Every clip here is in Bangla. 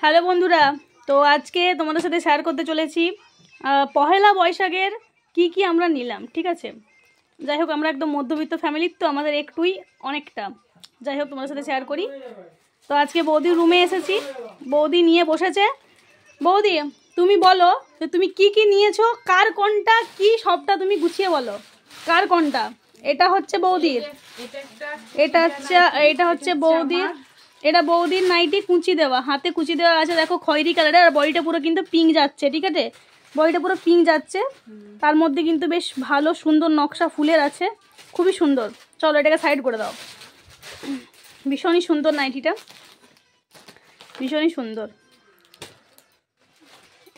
হ্যালো বন্ধুরা, তো আজকে তোমাদের সাথে শেয়ার করতে চলেছি পহেলা বৈশাখের কি আমরা নিলাম। ঠিক আছে, যাই হোক আমরা একদম মধ্যবিত্ত ফ্যামিলির, তো আমাদের একটুই অনেকটা। যাই হোক তোমাদের সাথে শেয়ার করি। তো আজকে বৌদির রুমে এসেছি, বৌদি নিয়ে বসেছে। বৌদি তুমি বলো যে তুমি কি নিয়েছো, কার কোনটা কি, সবটা তুমি গুছিয়ে বলো কার কোনটা। এটা হচ্ছে বৌদির, এটা হচ্ছে বৌদির, এটা বৌদির নাইটি কুচি দেওয়া, হাতে কুচি দেওয়া আছে, দেখো খয়েরি কালারের। আর বডিটা পুরো কিন্তু পিঙ্ক যাচ্ছে, ঠিক আছে, বডিটা পুরো পিঙ্ক যাচ্ছে। তার মধ্যে কিন্তু বেশ ভালো সুন্দর নকশা ফুলের আছে, খুবই সুন্দর। চলো এটাকে সাইড করে দাও। ভীষণই সুন্দর নাইটিটা, ভীষণই সুন্দর।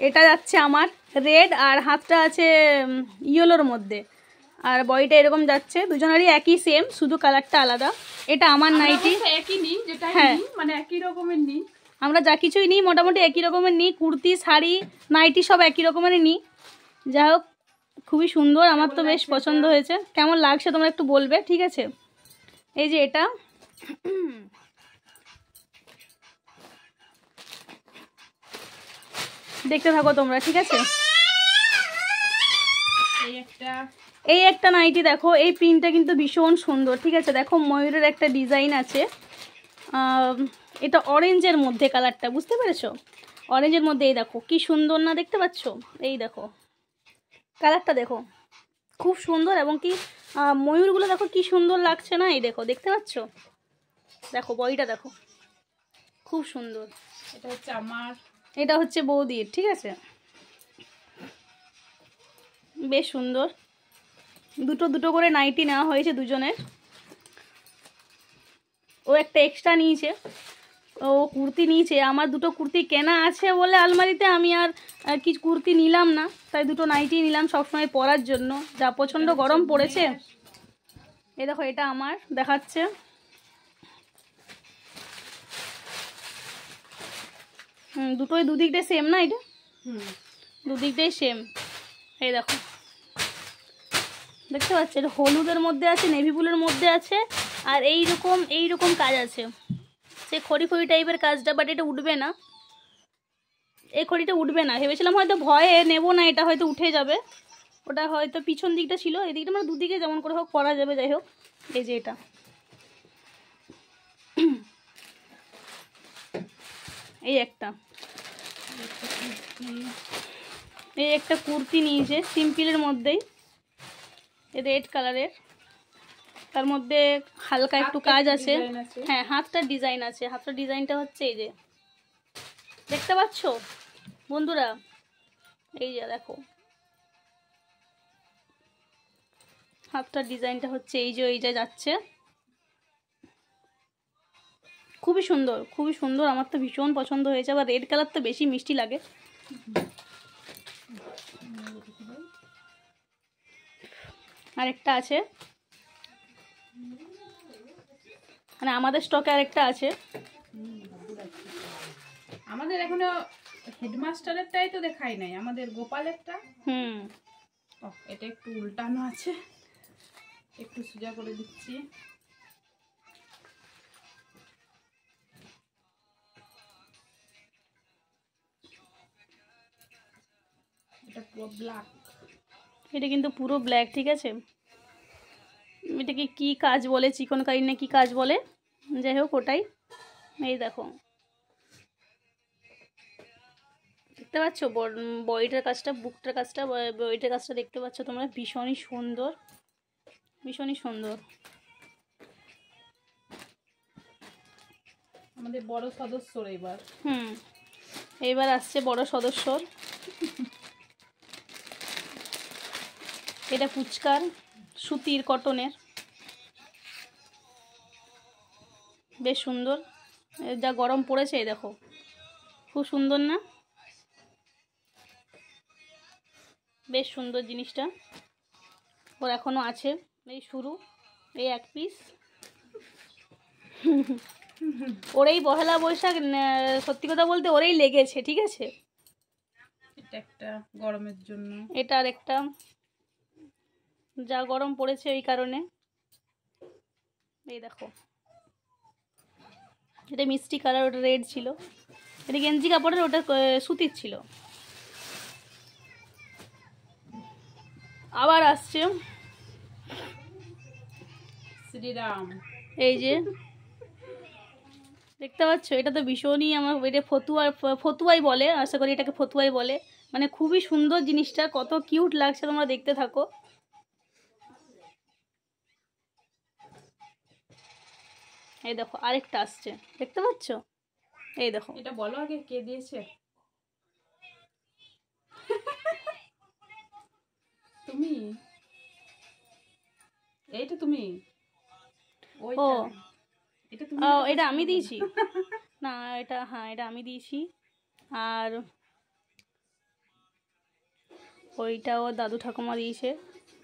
এটা যাচ্ছে আমার রেড, আর হাতটা আছে ইয়েলোর মধ্যে, আর বডিটা এরকম যাচ্ছে। দুজনেরই একই সেম, শুধু কালারটা আলাদা। এটা আমার নাইটি, একই নিই, যেটা হ্যাঁ মানে একই রকমের নিই আমরা, যা কিছুই নিই মোটামুটি একই রকমের নিই। কুর্তি, শাড়ি, নাইটি সব একই রকমেরই নিই। যাই হোক খুবই সুন্দর, আমার তো বেশ পছন্দ হয়েছে। কেমন লাগছে তোমরা একটু বলবে, ঠিক আছে। এই যে এটা দেখতে থাকো তোমরা, ঠিক আছে। এই একটা নাইটি দেখো, এই প্রিন্টটা কিন্তু ভীষণ সুন্দর, ঠিক আছে। দেখো ময়ূরের একটা ডিজাইন আছে, এটা অরেঞ্জের মধ্যে কালারটা, বুঝতে পেরেছো, অরেঞ্জের মধ্যে। এই দেখো কি সুন্দর না, দেখতে পাচ্ছ, এই দেখো কালারটা দেখো, খুব সুন্দর। এবং কি ময়ূরগুলো দেখো কি সুন্দর লাগছে না, এই দেখো, দেখতে পাচ্ছ, দেখো বডিটা দেখো, খুব সুন্দর। এটা হচ্ছে আমার, এটা হচ্ছে বৌদির, ঠিক আছে, বেশ সুন্দর। দুটো দুটো করে নাইটি নেওয়া হয়েছে দুজনের। ও একটা এক্সট্রা নিয়েছে, ও কুর্তি নিয়েছে। আমার দুটো কুর্তি কেনা আছে বলে আলমারিতে, আমি আর কিছু কুর্তি নিলাম না, তাই দুটো নাইটি নিলাম সবসময় পরার জন্য, যা প্রচণ্ড গরম পড়েছে। এই দেখো এটা আমার দেখাচ্ছে, দুটোই দুদিকটাই সেম না, এটা দুদিকটাই সেম। এই দেখো দেখতে পাচ্ছ, এটা হলুদের মধ্যে আছে, নেভি ব্লুর মধ্যে আছে, আর এইরকম কাজ আছে, সে খড়ি টাইপের কাজটা, বাট এটা উঠবে না, এই খড়িটা উঠবে না। ভেবেছিলাম হয়তো ভয়ে নেবো না, এটা হয়তো উঠে যাবে, ওটা হয়তো পিছন দিকটা ছিল, এই দিকটা মানে দুদিকে যেমন করে হোক করা যাবে। যাই হোক এই যে এটা, এই একটা কুর্তি নিয়েছে সিম্পলের মধ্যেই, রেড কালারের, তার মধ্যে হালকা একটু কাজ আছে। হ্যাঁ হাতটার ডিজাইন আছে, হাতটার ডিজাইনটা হচ্ছে এই যে, দেখতে পাচ্ছ বন্ধুরা, এই যে দেখো হাতটার ডিজাইনটা হচ্ছে এই যে যাচ্ছে, খুবই সুন্দর, খুবই সুন্দর। আমার তো ভীষণ পছন্দ হয়েছে, আবার রেড কালার তো বেশি মিষ্টি লাগে। আরেকটা আছে, মানে আমাদের স্টকে আরেকটা আছে। আমাদের এখনো হেডমাস্টারেরটাই তো দেখাই নাই, আমাদের গোপালেরটা। এটা একটু উল্টানো আছে, একটু সোজা করে দিচ্ছি। এটা পুরো ব্ল্যাক, এটা কিন্তু পুরো ব্ল্যাক, ঠিক আছে। এটাকে কি কাজ বলে, চিকনকারি না কি কাজ বলে, যাই হোক ওটাই। এই দেখো দেখতে পাচ্ছ বডিটার কাজটা, বুকটার কাজটা, বডিটার কাজটা দেখতে পাচ্ছ তোমরা, ভীষণই সুন্দর, ভীষণই সুন্দর। আমাদের বড় সদস্যর এবার, এইবার আসছে বড় সদস্যর। এটা পুচকার, সুতির, কটনের, বেশ সুন্দর। যা গরম পড়েছে এই দেখো, খুব সুন্দর না, বেশ সুন্দর জিনিসটা। ওর এখনো আছে, এই শুরু, এই এক পিস। ওরেই পহেলা বৈশাখ, সত্যি কথা বলতে ওরেই লেগেছে, ঠিক আছে। এটা একটা গরমের জন্য, এটা আর একটা, যা গরম পড়েছে এই কারণে। এই দেখো এটা মিষ্টি কালার, ওটা রেড ছিল, এটা গেঞ্জি কাপড়ের, ওটা সুতির ছিল। আবার আসছে শ্রীরাম, এই যে দেখতে পাচ্ছ, এটা তো ভীষণই আমার, এটা ফতুয়াই বলে, আশা করি এটাকে ফতুয়াই বলে। মানে খুবই সুন্দর জিনিসটা, কত কিউট লাগছে, তোমরা দেখতে থাকো। এই দেখো আরেকটা আসছে, দেখতে পাচ্ছ? এই দেখো, এটা বলো আগে কে দিয়েছে? তুমি? এইটা তুমি? ও এটা তুমি? এটা আমি দিয়েছি না, এটা, হ্যাঁ এটা আমি দিয়েছি। আর ওইটা ওর দাদু ঠাকুমা দিয়েছে,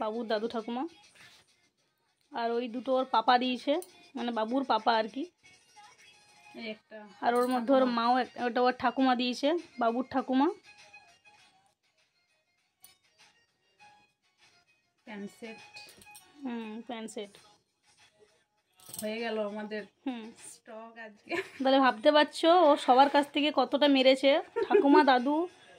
বাবুর দাদু ঠাকুমা। আর ওই দুটো ওর পাপা দিয়েছে, মানে বাবুর পাপা আর কি। একটা, আর ওর মধ্যে ওর মাও, ওটা ওর ঠাকুমা দিয়েছে, বাবুর ঠাকুমা। Pant set. প্যান্ট সেট হয়ে গেল আমাদের স্টক আজকে। তাহলে ভাবতে পারছো ও সবার কাছ থেকে কতটা মেরেছে, ঠাকুমা, দাদু,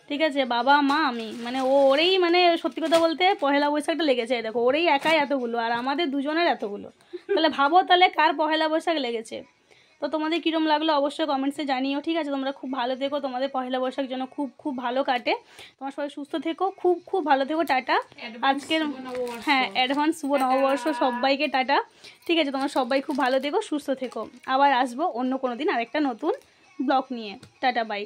ঠিক আছে, বাবা, মা, আমি, মানে ওরেই, মানে সত্যি কথা বলতে পহেলা বৈশাখটা লেগেছে। দেখো ওরেই একাই এতগুলো, আর আমাদের দুজনের এতগুলো। তাহলে ভাবো তাহলে কার পহেলা বৈশাখ লেগেছে। তো তোমাদের কীরকম লাগলো অবশ্যই কমেন্টসে জানিও, ঠিক আছে? তোমরা খুব ভালো থেকো, তোমাদের পহেলা বৈশাখ যেন খুব খুব ভালো কাটে। তোমরা সবাই সুস্থ থেকো, খুব খুব ভালো থেকো। টাটা আজকের, হ্যাঁ অ্যাডভান্স শুভ নববর্ষ সবাইকে, টাটা। ঠিক আছে, তোমরা সবাই খুব ভালো থেকো, সুস্থ থেকো। আবার আসবো অন্য কোনো দিন আরেকটা নতুন ব্লগ নিয়ে। Tata, by.